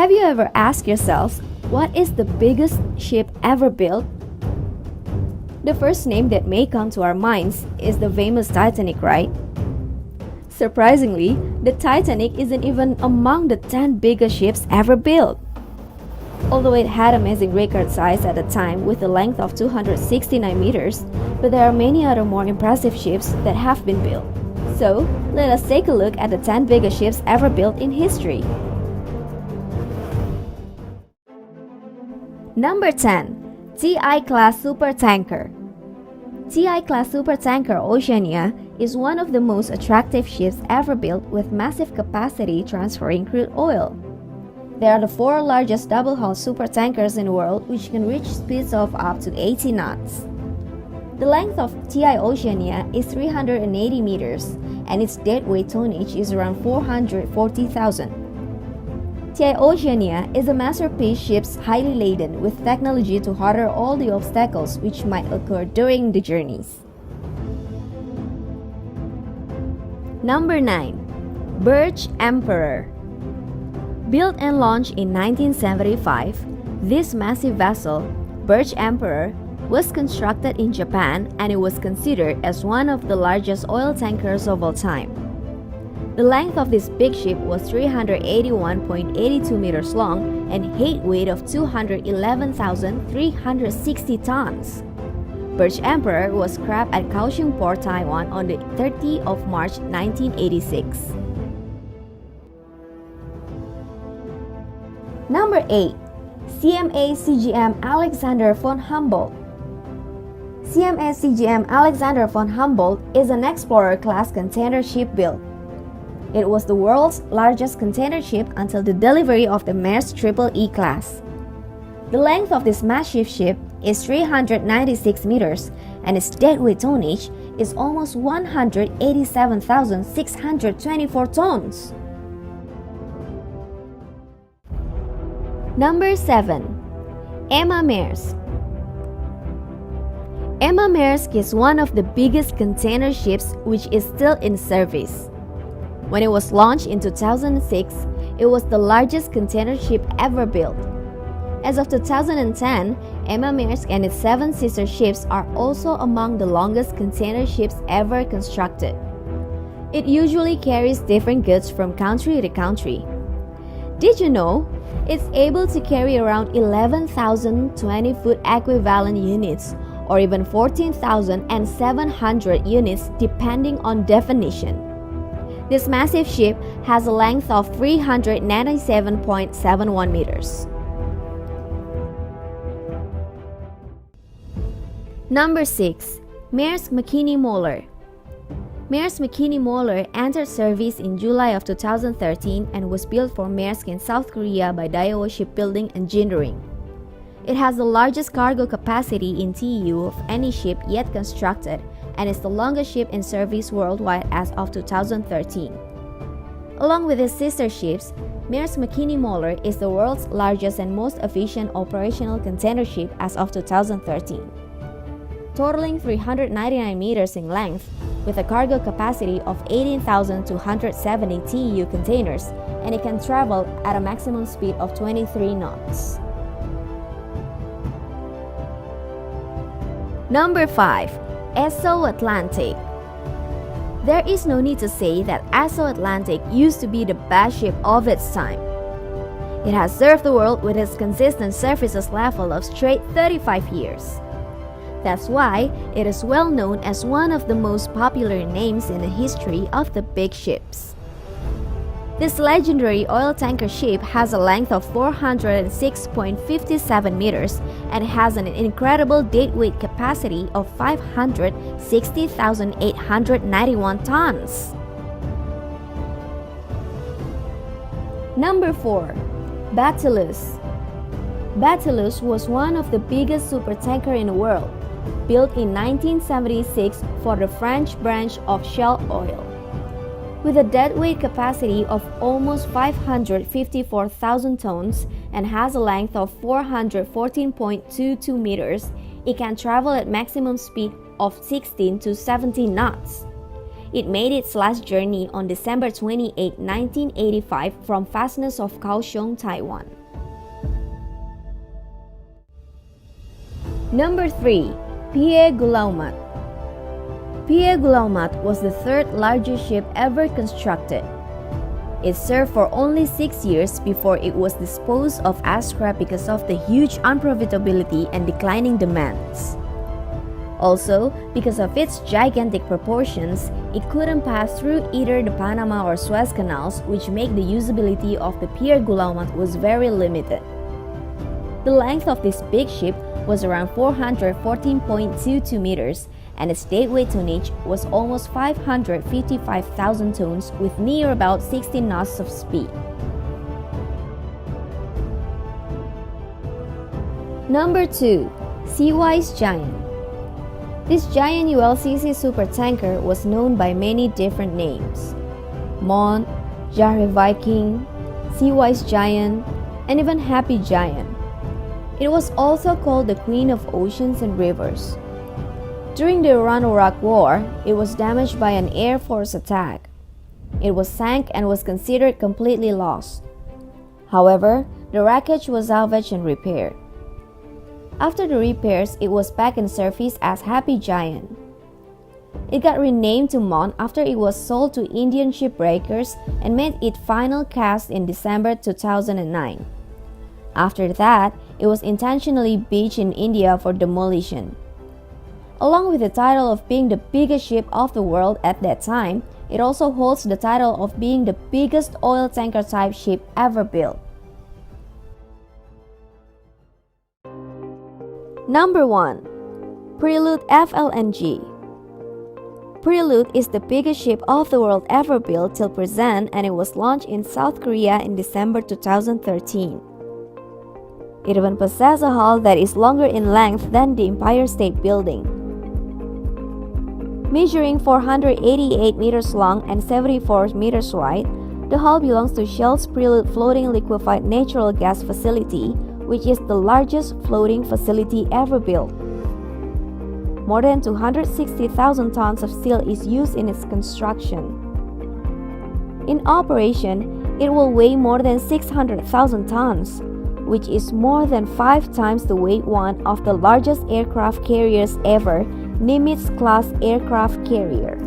Have you ever asked yourselves, what is the biggest ship ever built? The first name that may come to our minds is the famous Titanic, right? Surprisingly, the Titanic isn't even among the 10 biggest ships ever built. Although it had amazing record size at the time with a length of 269 meters, but there are many other more impressive ships that have been built. So, let us take a look at the 10 biggest ships ever built in history. Number 10. TI-class supertanker. TI-class supertanker Oceania is one of the most attractive ships ever built with massive capacity transferring crude oil. They are the 4 largest double-hull supertankers in the world which can reach speeds of up to 80 knots. The length of TI Oceania is 380 meters and its deadweight tonnage is around 440,000. TI Oceania is a masterpiece ship highly laden with technology to harder all the obstacles which might occur during the journeys. Number 9. Birch Emperor. Built and launched in 1975, this massive vessel, Birch Emperor, was constructed in Japan and it was considered as one of the largest oil tankers of all time. The length of this big ship was 381.82 meters long and weight of 211,360 tons. Birch Emperor was scrapped at Kaohsiung Port, Taiwan on the 30th of March 1986. Number 8. CMA CGM Alexander von Humboldt. CMA CGM Alexander von Humboldt is an explorer-class container ship built. It was the world's largest container ship until the delivery of the Maersk Triple E class. The length of this massive ship is 396 meters and its deadweight tonnage is almost 187,624 tons. Number 7. Emma Maersk. Emma Maersk is one of the biggest container ships which is still in service. When it was launched in 2006, it was the largest container ship ever built. As of 2010, Emma Maersk and its 7 sister ships are also among the longest container ships ever constructed. It usually carries different goods from country to country. Did you know it's able to carry around 11,000 20-foot equivalent units or even 14,700 units depending on definition. This massive ship has a length of 397.71 meters. Number 6. Maersk Mc-Kinney Møller. Maersk Mc-Kinney Møller entered service in July of 2013 and was built for Maersk in South Korea by Daewoo Shipbuilding Engineering. It has the largest cargo capacity in TEU of any ship yet constructed and is the longest ship in service worldwide as of 2013. Along with its sister ships, Maersk Mc-Kinney Møller is the world's largest and most efficient operational container ship as of 2013. Totaling 399 meters in length, with a cargo capacity of 18,270 TEU containers, and it can travel at a maximum speed of 23 knots. Number 5. Esso Atlantic. There is no need to say that Esso Atlantic used to be the best ship of its time. It has served the world with its consistent services level of straight 35 years. That's why it is well known as one of the most popular names in the history of the big ships. This legendary oil tanker ship has a length of 406.57 meters and has an incredible deadweight capacity of 560,891 tons. Number 4. Batilus. Batilus was one of the biggest supertanker in the world, built in 1976 for the French branch of Shell Oil. With a deadweight capacity of almost 554,000 tons and has a length of 414.22 meters, it can travel at maximum speed of 16 to 17 knots. It made its last journey on December 28, 1985 from fastness of Kaohsiung, Taiwan. Number 3. Pierre Guillaumat. Pierre Guillaumat was the third largest ship ever constructed. It served for only 6 years before it was disposed of as scrap because of the huge unprofitability and declining demands. Also, because of its gigantic proportions, it couldn't pass through either the Panama or Suez canals, which make the usability of the Pierre Guillaumat was very limited. The length of this big ship was around 414.22 meters, and its deadweight tonnage was almost 555,000 tons with near about 16 knots of speed. Number 2. Seawise Giant. This giant ULCC supertanker was known by many different names: Mont, Jahre Viking, Seawise Giant, and even Happy Giant. It was also called the Queen of Oceans and Rivers. During the Iran-Iraq War, it was damaged by an Air Force attack. It was sank and was considered completely lost. However, the wreckage was salvaged and repaired. After the repairs, it was back in service as Happy Giant. It got renamed to Mont after it was sold to Indian shipbreakers and made its final cast in December 2009. After that, it was intentionally beached in India for demolition. Along with the title of being the biggest ship of the world at that time, it also holds the title of being the biggest oil tanker type ship ever built. Number 1. Prelude FLNG. Prelude is the biggest ship of the world ever built till present, and it was launched in South Korea in December 2013. It even possesses a hull that is longer in length than the Empire State Building. Measuring 488 meters long and 74 meters wide, the hull belongs to Shell's Prelude Floating Liquefied Natural Gas Facility, which is the largest floating facility ever built. More than 260,000 tons of steel is used in its construction. In operation, it will weigh more than 600,000 tons, which is more than 5 times the weight one of the largest aircraft carriers ever, Nimitz-class aircraft carrier.